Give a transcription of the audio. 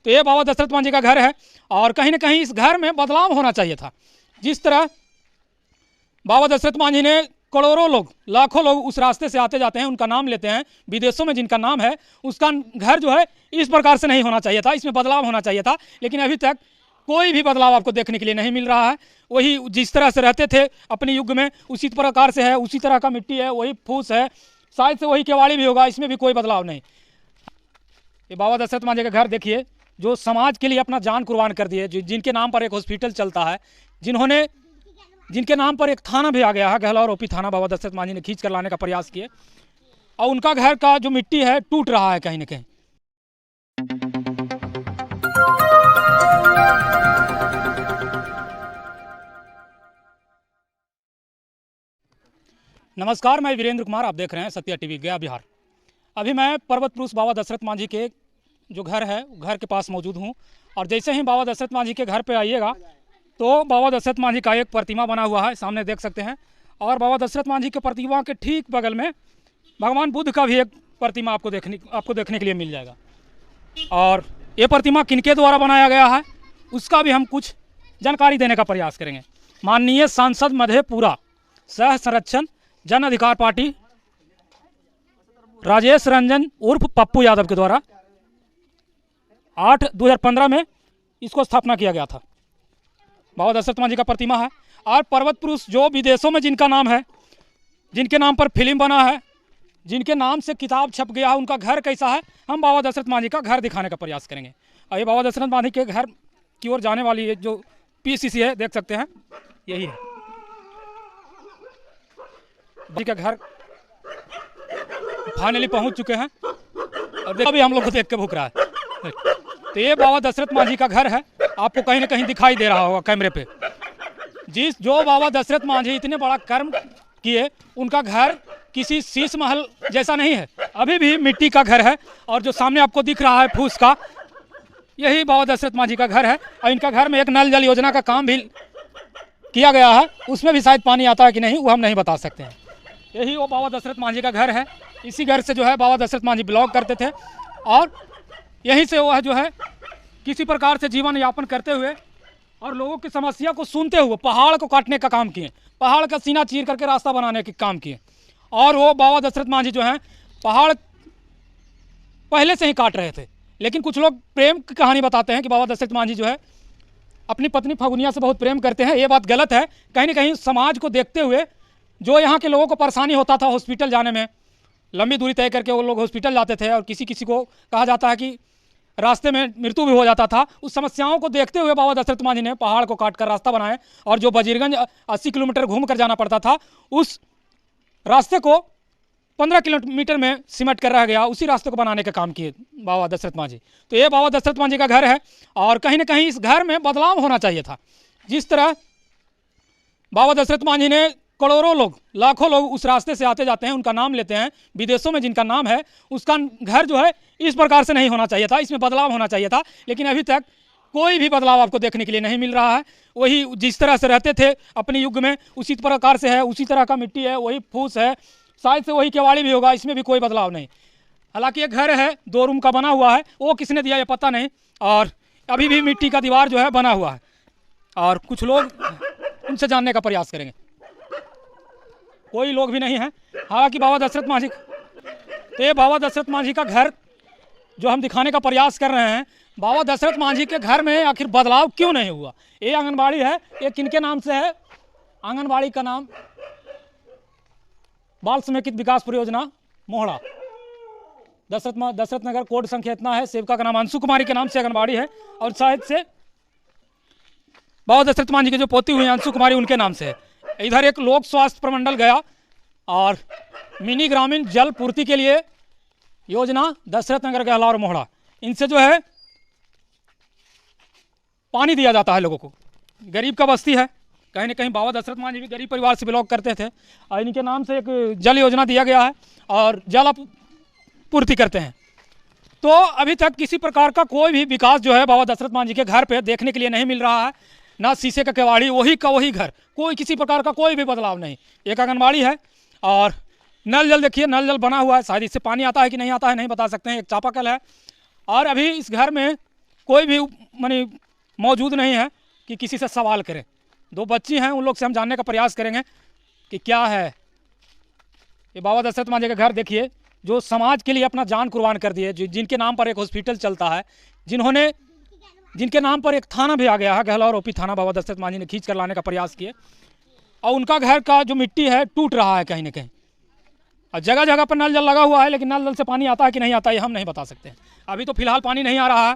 तो ये बाबा दशरथ मान जी का घर है और कहीं ना कहीं इस घर में बदलाव होना चाहिए था। जिस तरह बाबा दशरथ मान जी ने करोड़ों लोग, लाखों लोग उस रास्ते से आते जाते हैं, उनका नाम लेते हैं, विदेशों में जिनका नाम है, उसका घर जो है इस प्रकार से नहीं होना चाहिए था, इसमें बदलाव होना चाहिए था। लेकिन अभी तक कोई भी बदलाव आपको देखने के लिए नहीं मिल रहा है। वही जिस तरह से रहते थे अपने युग में उसी प्रकार से है, उसी तरह का मिट्टी है, वही फूस है, शायद से वही केवाड़ी भी होगा, इसमें भी कोई बदलाव नहीं। ये बाबा दशरथ मान जी का घर देखिए, जो समाज के लिए अपना जान कुर्बान कर दिए, जिनके नाम पर एक हॉस्पिटल चलता है, जिनके नाम पर एक थाना भी आ गया है, गहलौर ओपी थाना, बाबा दशरथ मान जी ने खींच कर लाने का प्रयास किए, और उनका घर का जो मिट्टी है टूट रहा है कहीं ना कहीं। नमस्कार, मैं वीरेंद्र कुमार, आप देख रहे हैं सत्या टीवी गया बिहार। अभी मैं पर्वत पुरुष बाबा दशरथ मान जी के जो घर है, घर के पास मौजूद हूँ। और जैसे ही बाबा दशरथ मान जी के घर पे आइएगा तो बाबा दशरथ मान जी का एक प्रतिमा बना हुआ है, सामने देख सकते हैं। और बाबा दशरथ मान जी के प्रतिमा के ठीक बगल में भगवान बुद्ध का भी एक प्रतिमा आपको देखने के लिए मिल जाएगा। और ये प्रतिमा किनके द्वारा बनाया गया है उसका भी हम कुछ जानकारी देने का प्रयास करेंगे। माननीय सांसद मधेपुरा सह संरक्षण जन अधिकार पार्टी राजेश रंजन उर्फ पप्पू यादव के द्वारा 8/2015 में इसको स्थापना किया गया था। बाबा दशरथ मान जी का प्रतिमा है। और पर्वत पुरुष जो विदेशों में जिनका नाम है, जिनके नाम पर फिल्म बना है, जिनके नाम से किताब छप गया है, उनका घर कैसा है, हम बाबा दशरथ मान जी का घर दिखाने का प्रयास करेंगे। और ये बाबा दशरथ मान जी के घर की ओर जाने वाली जो PCC है, देख सकते हैं, यही है जी का घर। फाइनली पहुंच चुके हैं और अभी हम लोग को देख के भूख रहा है। तो ये बाबा दशरथ मान जी का घर है, आपको कहीं ना कहीं दिखाई दे रहा होगा कैमरे पे। जो बाबा दशरथ मान जी इतने बड़ा कर्म किए, उनका घर किसी शीश महल जैसा नहीं है, अभी भी मिट्टी का घर है। और जो सामने आपको दिख रहा है फूस का, यही बाबा दशरथ मान जी का घर है। और इनका घर में एक नल जल योजना का काम भी किया गया है, उसमें भी शायद पानी आता है कि नहीं वो हम नहीं बता सकते हैं। यही वो बाबा दशरथ मान जी का घर है। इसी घर से जो है बाबा दशरथ मान जी बिलोंग करते थे और यहीं से वह जो है किसी प्रकार से जीवन यापन करते हुए और लोगों की समस्या को सुनते हुए पहाड़ को काटने का काम किए, पहाड़ का सीना चीर करके रास्ता बनाने के काम किए। और वो बाबा दशरथ मान जी जो हैं पहाड़ पहले से ही काट रहे थे। लेकिन कुछ लोग प्रेम की कहानी बताते हैं कि बाबा दशरथ मान जी जो है अपनी पत्नी फगुनिया से बहुत प्रेम करते हैं। ये बात गलत है। कहीं ना कहीं समाज को देखते हुए जो यहाँ के लोगों को परेशानी होता था हॉस्पिटल जाने में, लंबी दूरी तय करके वो लोग हॉस्पिटल जाते थे और किसी को कहा जाता है कि रास्ते में मृत्यु भी हो जाता था। उस समस्याओं को देखते हुए बाबा दशरथ मान जी ने पहाड़ को काट कर रास्ता बनाए और जो बजीरगंज 80 किलोमीटर घूम कर जाना पड़ता था, उस रास्ते को 15 किलोमीटर में सिमट कर रह गया, उसी रास्ते को बनाने का काम किए बाबा दशरथ मान जी। तो ये बाबा दशरथ मान जी का घर है और कहीं ना कहीं इस घर में बदलाव होना चाहिए था। जिस तरह बाबा दशरथ मान जी ने करोड़ों लोग, लाखों लोग उस रास्ते से आते जाते हैं, उनका नाम लेते हैं, विदेशों में जिनका नाम है, उसका घर जो है इस प्रकार से नहीं होना चाहिए था, इसमें बदलाव होना चाहिए था। लेकिन अभी तक कोई भी बदलाव आपको देखने के लिए नहीं मिल रहा है। वही जिस तरह से रहते थे अपने युग में उसी प्रकार से है, उसी तरह का मिट्टी है, वही फूस है, शायद से वही केवाड़ी भी होगा, इसमें भी कोई बदलाव नहीं। हालांकि एक घर है 2 रूम का बना हुआ है, वो किसने दिया ये पता नहीं। और अभी भी मिट्टी का दीवार जो है बना हुआ है और कुछ लोग उनसे जानने का प्रयास करेंगे। कोई लोग भी नहीं है। हालांकि बाबा दशरथ मान जी, तो ये बाबा दशरथ मान जी का घर जो हम दिखाने का प्रयास कर रहे हैं, बाबा दशरथ मान जी के घर में आखिर बदलाव क्यों नहीं हुआ। ये आंगनबाड़ी है, ये किनके नाम से है? आंगनबाड़ी का नाम बाल समेकित विकास परियोजना मोहड़ा, दशरथ नगर, कोड संख्या इतना है। सेविका का नाम अंशु कुमारी के नाम से आंगनबाड़ी है और शायद से बाबा दशरथ मान जी की जो पोती हुई अंशु कुमारी उनके नाम से है। इधर एक लोक स्वास्थ्य प्रमंडल गया और मिनी ग्रामीण जल पूर्ति के लिए योजना दशरथ नगर गहलौर मोहड़ा, इनसे जो है पानी दिया जाता है लोगों को। गरीब का बस्ती है, कहीं ना कहीं बाबा दशरथ मान जी भी गरीब परिवार से बिलोंग करते थे और इनके नाम से एक जल योजना दिया गया है और जल पूर्ति करते हैं। तो अभी तक किसी प्रकार का कोई भी विकास जो है बाबा दशरथ मान जी के घर पे देखने के लिए नहीं मिल रहा है। ना शीशे का केवाड़ी, वही का वही घर, कोई किसी प्रकार का कोई भी बदलाव नहीं। एक आंगनबाड़ी है और नल जल देखिए, नल जल बना हुआ है, शायद इससे पानी आता है कि नहीं आता है नहीं बता सकते हैं। एक चापाकल है और अभी इस घर में कोई भी माने मौजूद नहीं है कि किसी से सवाल करें। 2 बच्ची हैं, उन लोग से हम जानने का प्रयास करेंगे कि क्या है। ये बाबा दशरथ मांझी का घर देखिए, जो समाज के लिए अपना जान कुर्बान कर दिए, जिनके नाम पर एक हॉस्पिटल चलता है, जिनके नाम पर एक थाना भी आ गया है, गहलोर ओपी थाना, बाबा दशरथ मांझी ने खींच कर लाने का प्रयास किए। और उनका घर का जो मिट्टी है टूट रहा है कहीं ना कहीं, और जगह जगह पर नल जल लगा हुआ है, लेकिन नल जल से पानी आता है कि नहीं आता है ये हम नहीं बता सकते। अभी तो फिलहाल पानी नहीं आ रहा है।